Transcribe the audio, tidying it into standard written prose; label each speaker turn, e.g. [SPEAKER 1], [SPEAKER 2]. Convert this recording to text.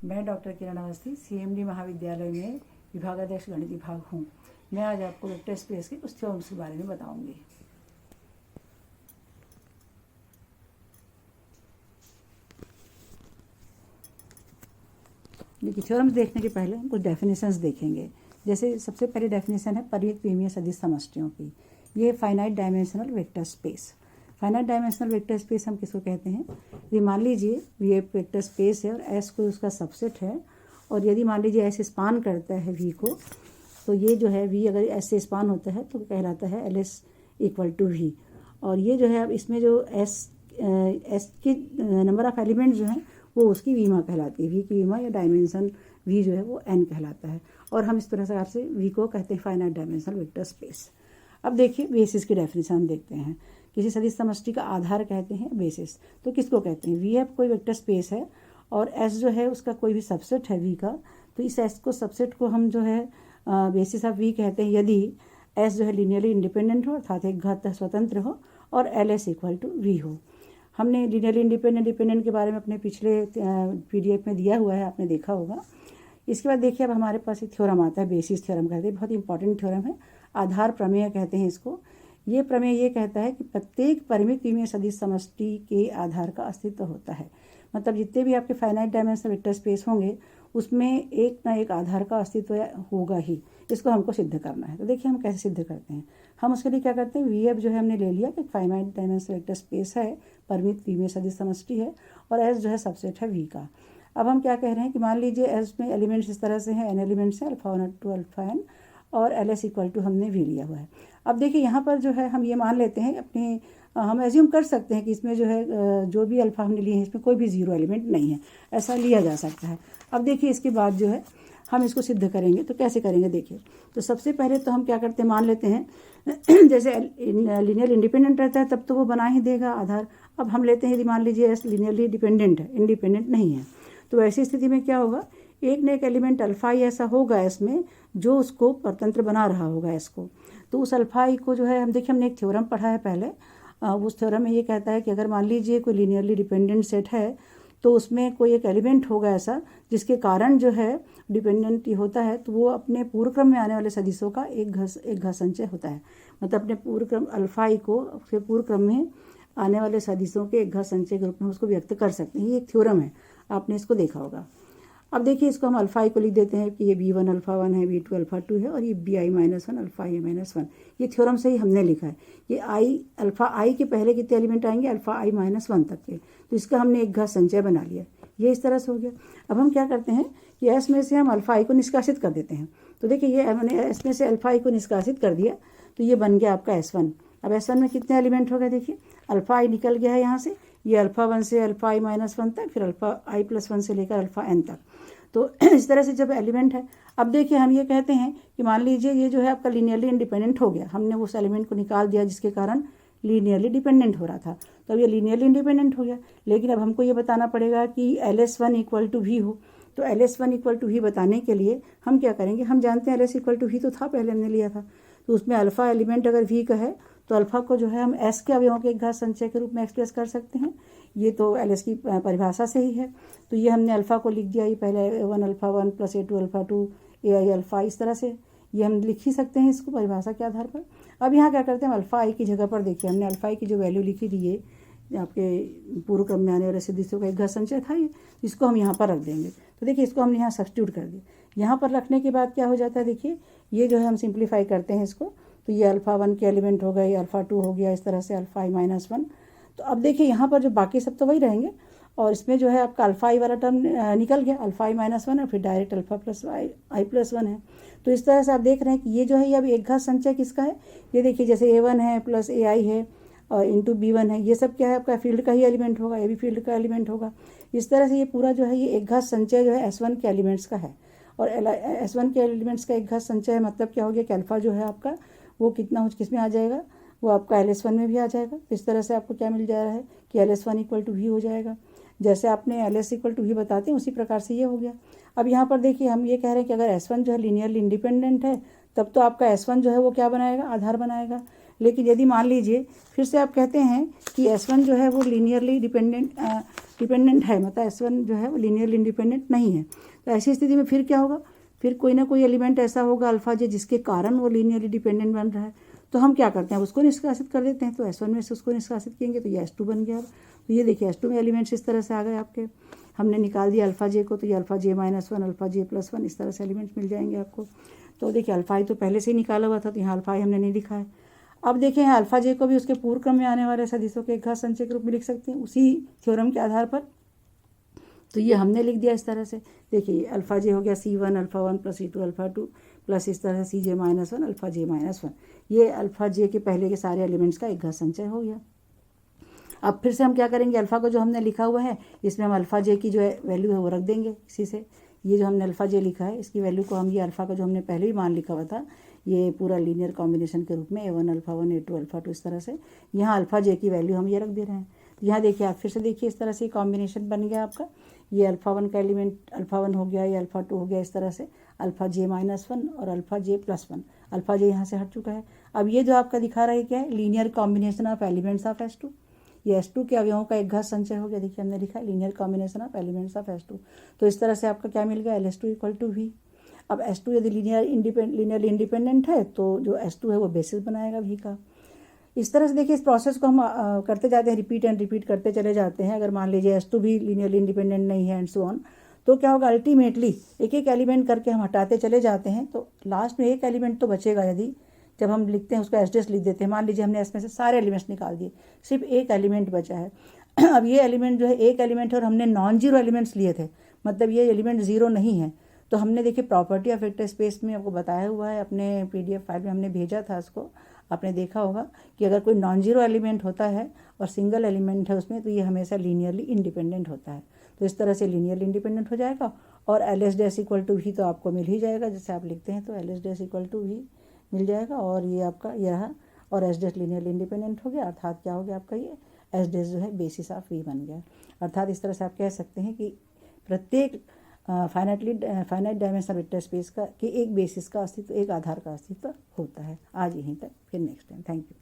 [SPEAKER 1] मैं डॉक्टर किरण अवस्थी CMD महाविद्यालय में विभागाध्यक्ष गणित विभाग हूँ। मैं आज आपको वेक्टर स्पेस के कुछ थ्योरम्स के बारे में बताऊंगी। देखिए, थ्योरम्स देखने के पहले हम कुछ डेफिनेशंस देखेंगे। जैसे सबसे पहली डेफिनेशन है परिमित विमीय सदिश समष्टियों की। ये finite dimensional vector space. Finite dimensional vector space हम किसको कहते हैं? ये मान लीजिए ये एक वेक्टर स्पेस है और एस को उसका सबसेट है, और यदि मान लीजिए एस स्पान करता है वी को, तो ये जो है वी अगर एस से स्पान होता है तो कहलाता है LS इक्वल टू वी। और ये जो है अब इसमें जो एस की नंबर ऑफ एलिमेंट जो हैं वो उसकी वीमा कहलाती है। वी की वीमा या डायमेंशन वी जो है वो n कहलाता है, और हम इस तरह से वी को कहते हैं फाइनाइट डायमेंशनल वेक्टर स्पेस। अब देखिए बेसिस की डेफिनेशन देखते हैं। किसी सदिश समष्टि का आधार कहते हैं बेसिस। तो किसको कहते हैं? वी कोई वेक्टर स्पेस है और एस जो है उसका कोई भी सबसेट है वी का, तो इस एस को सबसेट को हम जो है बेसिस ऑफ वी कहते हैं यदि एस जो है लीनियरली इंडिपेंडेंट हो, अर्थात एक घात स्वतंत्र हो, और LS इक्वल टू वी हो। हमने लीनियरली डिपेंडेंट के बारे में अपने पिछले PDF में दिया हुआ है, आपने देखा होगा। इसके बाद देखिए अब हमारे पास एक थ्योरम आता है, बेसिस थ्योरम कहते हैं। बहुत इंपॉर्टेंट थ्योरम है, आधार प्रमेय कहते हैं इसको। ये प्रमेय ये कहता है कि प्रत्येक परिमित विमीय सदिश समष्टि के आधार का अस्तित्व होता है। मतलब जितने भी आपके फाइनाइट डायमेंशनल वेक्टर स्पेस होंगे उसमें एक ना एक आधार का अस्तित्व होगा ही। इसको हमको सिद्ध करना है। तो देखिए हम कैसे सिद्ध करते हैं। हम उसके लिए क्या करते हैं, VF जो है हमने ले लिया कि फाइनाइट डायमेंशनल वेक्टर स्पेस है, परिमित विमीय सदिश समष्टि है, और S जो है सबसेट है V का। अब हम क्या कह रहे हैं कि मान लीजिए S में एलिमेंट्स इस तरह से हैं, n एलिमेंट्स हैं, अल्फा 1 टू अल्फा n, और LS इक्वल टू हमने V लिया हुआ है। अब देखिए यहाँ पर जो है हम ये मान लेते हैं अपने हम एज्यूम कर सकते हैं कि इसमें जो है जो भी अल्फा हमने लिए हैं इसमें कोई भी जीरो एलिमेंट नहीं है, ऐसा लिया जा सकता है। अब देखिए इसके बाद जो है हम इसको सिद्ध करेंगे। तो कैसे करेंगे देखिए। तो सबसे पहले तो हम क्या करते हैं, मान लेते हैं जैसे लीनियर इंडिपेंडेंट रहता है तब तो वो बना ही देगा आधार। अब हम लेते हैं यदि मान लीजिए एस लीनियरली डिपेंडेंट है, इंडिपेंडेंट नहीं है, तो ऐसी स्थिति में क्या होगा, एक न एक एलिमेंट अल्फा ही ऐसा होगा इसमें जो उसको परतंत्र बना रहा होगा एस को। तो उस अल्फा ई को जो है हम देखिए हमने एक थ्योरम पढ़ा है पहले। उस थ्योरम में ये कहता है कि अगर मान लीजिए कोई लीनियरली डिपेंडेंट सेट है तो उसमें कोई एक एलिमेंट होगा ऐसा जिसके कारण जो है डिपेंडेंट होता है, तो वो अपने पूर्व क्रम में आने वाले सदिशों का एक घ संचय होता है। मतलब अपने पूर्व क्रम अल्फा ई को फिर पूर्व क्रम में आने वाले सदिशों के एक घ संचय के रूप में उसको व्यक्त कर सकते हैं। ये एक थ्योरम है, आपने इसको देखा होगा। अब देखिए इसको हम अल्फा आई को लिख देते हैं कि ये B1 अल्फा 1 है, B2 अल्फा 2 है, और ये BI-1 अल्फा I-1। ये थ्योरम से ही हमने लिखा है। ये आई अल्फा आई के पहले कितने एलिमेंट आएंगे, अल्फा I-1 तक के, तो इसका हमने एक घात संचय बना लिया। ये इस तरह से हो गया। अब हम क्या करते हैं कि एस में से हम अल्फा आई को निष्कासित कर देते हैं। तो देखिए ये हमने एस में से अल्फा आई को निष्कासित कर दिया, तो ये बन गया आपका S1। अब S1 में कितने एलिमेंट हो गए देखिए, अल्फा आई निकल गया है यहाँ से, ये अल्फा 1 से अल्फा I-1 तक, फिर अल्फा I+1 से लेकर अल्फा n तक। तो इस तरह से जब एलिमेंट है, अब देखिए हम ये कहते हैं कि मान लीजिए ये जो है आपका लीनियरली इंडिपेंडेंट हो गया, हमने उस एलिमेंट को निकाल दिया जिसके कारण लीनियरली डिपेंडेंट हो रहा था, तो अब ये लीनियरली इंडिपेंडेंट हो गया। लेकिन अब हमको ये बताना पड़ेगा कि LS1 इक्वल टू वी हो। तो LS1 इक्वल टू वी बताने के लिए हम क्या करेंगे, हम जानते हैं LS इक्वल टू वी तो था, पहले हमने लिया था, तो उसमें अल्फा एलिमेंट अगर वी का है तो अल्फा को जो है हम एस के अवयवों के एक घात संचय के रूप में एक्सप्रेस कर सकते हैं। ये तो LS की परिभाषा से ही है। तो ये हमने अल्फा को लिख दिया, ये पहले A1 alpha 1 plus A2 alpha 2 AI alpha, इस तरह से ये हम लिख ही सकते हैं इसको परिभाषा के आधार पर। अब यहाँ क्या करते हैं, अल्फा आई की जगह पर देखिए हमने अल्फा आई की जो वैल्यू लिखी थी, ये आपके पूर्व क्रम में आने वाले सदिशों का एक घात संचय था, ये इसको हम यहाँ पर रख देंगे। तो देखिए इसको हमने यहाँ सब्स्टिट्यूट कर दिया। यहाँ पर रखने के बाद क्या हो जाता है, देखिए ये जो है हम सिंप्लीफाई करते हैं इसको, तो ये अल्फा 1 के एलिमेंट हो गए, अल्फा 2 हो गया, इस तरह से अल्फा I-1। तो अब देखिए यहाँ पर जो बाकी सब तो वही रहेंगे, और इसमें जो है आपका अल्फा आई वाला टर्म निकल गया, अल्फा I-1 और फिर डायरेक्ट अल्फा प्लस I+1 है। तो इस तरह से आप देख रहे हैं कि ये जो है ये अब एक घात संचय किसका है, ये देखिए जैसे A1 है प्लस AI है और इंटू B1 है, ये सब क्या है आपका फील्ड का ही एलिमेंट होगा, ये भी फील्ड का एलिमेंट होगा। इस तरह से ये पूरा जो है ये एक घात संचय जो है S1 के एलिमेंट्स का है, और S1 के एलिमेंट्स का एक घात संचय मतलब क्या हो गया कि अल्फा जो है आपका वो कितना किस में आ जाएगा, वो आपका LS1 में भी आ जाएगा। तो इस तरह से आपको क्या मिल जा रहा है कि LS1 इक्वल टू वी हो जाएगा। जैसे आपने LS इक्वल टू वी बताते हैं उसी प्रकार से ये हो गया। अब यहाँ पर देखिए हम ये कह रहे हैं कि अगर S1 जो है लीनियरली इंडिपेंडेंट है तब तो आपका S1 जो है वो क्या बनाएगा, आधार बनाएगा। लेकिन यदि मान लीजिए फिर से आप कहते हैं कि S1 जो है वो लीनियरली डिपेंडेंट डिपेंडेंट है, मतलब S1 जो है वो लीनियरली इंडिपेंडेंट नहीं है। तो ऐसी स्थिति में फिर क्या होगा, फिर कोई ना कोई एलिमेंट ऐसा होगा अल्फा जे जिसके कारण वो लीनियरली डिपेंडेंट बन रहा है। तो हम क्या करते हैं, उसको निष्कासित कर देते हैं। तो S1 में से उसको निष्कासित किएंगे तो ये S2 बन गया। तो ये देखिए S2 में एलिमेंट्स इस तरह से आ गए आपके, हमने निकाल दिया अल्फा जे को, तो ये अल्फा जे -1 अल्फा जे +1 इस तरह से एलिमेंट्स मिल जाएंगे आपको। तो देखिए अल्फा आई तो पहले से ही निकाला हुआ था, तो यहाँ अल्फा आई हमने नहीं लिखा है। अब देखें यहाँ अल्फा जे को भी उसके पूर्व क्रम में आने वाले सदिशों के एक घात संचय के रूप में लिख सकते हैं उसी थ्योरम के आधार पर। तो ये हमने लिख दिया इस तरह से। देखिए अल्फा जे हो गया C1 alpha 1 + C2 alpha 2 plus इस तरह से CJ -1 अल्फा जे -1। ये अल्फा जे के पहले के सारे एलिमेंट्स का एक घात संचय हो गया। अब फिर से हम क्या करेंगे, अल्फा को जो हमने लिखा हुआ है इसमें हम अल्फा जे की जो है वैल्यू है वो रख देंगे इसी से। ये जो हमने अल्फा जे लिखा है इसकी वैल्यू को हम ये अल्फा का जो हमने पहले ही मान लिखा हुआ था ये पूरा लीनियर कॉम्बिनेशन के रूप में A1 अल्फा 1 A2 अल्फा 2 इस तरह से यहाँ अल्फा जे की वैल्यू हम ये रख दे रहे हैं। तो यहाँ देखिए आप फिर से देखिए इस तरह से कॉम्बिनेशन बन गया आपका। ये अल्फा 1 का एलिमेंट अल्फा 1 हो गया, ये अल्फा 2 हो गया, इस तरह से अल्फा जे -1 और अल्फा जे +1। अल्फा जे यहाँ से हट चुका है। अब ये जो आपका दिखा रहा है क्या है, linear combination of elements of S2। ये S2 के अवयवों का एक घात संचय हो गया। देखिए हमने लिखा है linear combination of elements of S2। तो इस तरह से आपका क्या मिल गया, LS2 = V। अब S2 यदि लीनियरली इंडिपेंडेंट है तो जो S2 है वो बेसिस बनाएगा V का। इस तरह से देखिए इस प्रोसेस को हम करते जाते हैं, रिपीट एंड रिपीट करते चले जाते हैं। अगर मान लीजिए S2 भी लीनियरली इंडिपेंडेंट नहीं है एंड सो ऑन, तो क्या होगा, अल्टीमेटली एक एक एलिमेंट करके हम हटाते चले जाते हैं। तो लास्ट में एक एलिमेंट तो बचेगा। यदि जब हम लिखते हैं उसको S' लिख देते हैं, मान लीजिए हमने इसमें से सारे एलिमेंट्स निकाल दिए, सिर्फ एक एलिमेंट बचा है। अब ये एलिमेंट जो है एक एलिमेंट है और हमने नॉन जीरो एलिमेंट्स लिए थे, मतलब ये एलिमेंट जीरो नहीं है। तो हमने देखिए प्रॉपर्टी ऑफ वेक्टर स्पेस में आपको बताया हुआ है, अपने PDF फाइल में हमने भेजा था उसको, आपने देखा होगा कि अगर कोई नॉन जीरो एलिमेंट होता है और सिंगल एलिमेंट है उसमें तो ये हमेशा लीनियरली इंडिपेंडेंट होता है। तो इस तरह से लीनियरली इंडिपेंडेंट हो जाएगा। और LS' = V तो आपको मिल ही जाएगा, जैसे आप लिखते हैं तो LS' = V मिल जाएगा। और ये आपका ये रहा, और S' लीनियरली इंडिपेंडेंट हो गया, अर्थात क्या हो गया आपका ये S' जो है बेसिस ऑफ V बन गया। अर्थात इस तरह से आप कह सकते हैं कि प्रत्येक फाइनाइट डायमेंशनल वेक्टर स्पेस का कि एक बेसिस का अस्तित्व, एक आधार का अस्तित्व होता है। आज यहीं तक, फिर नेक्स्ट टाइम। Thank you.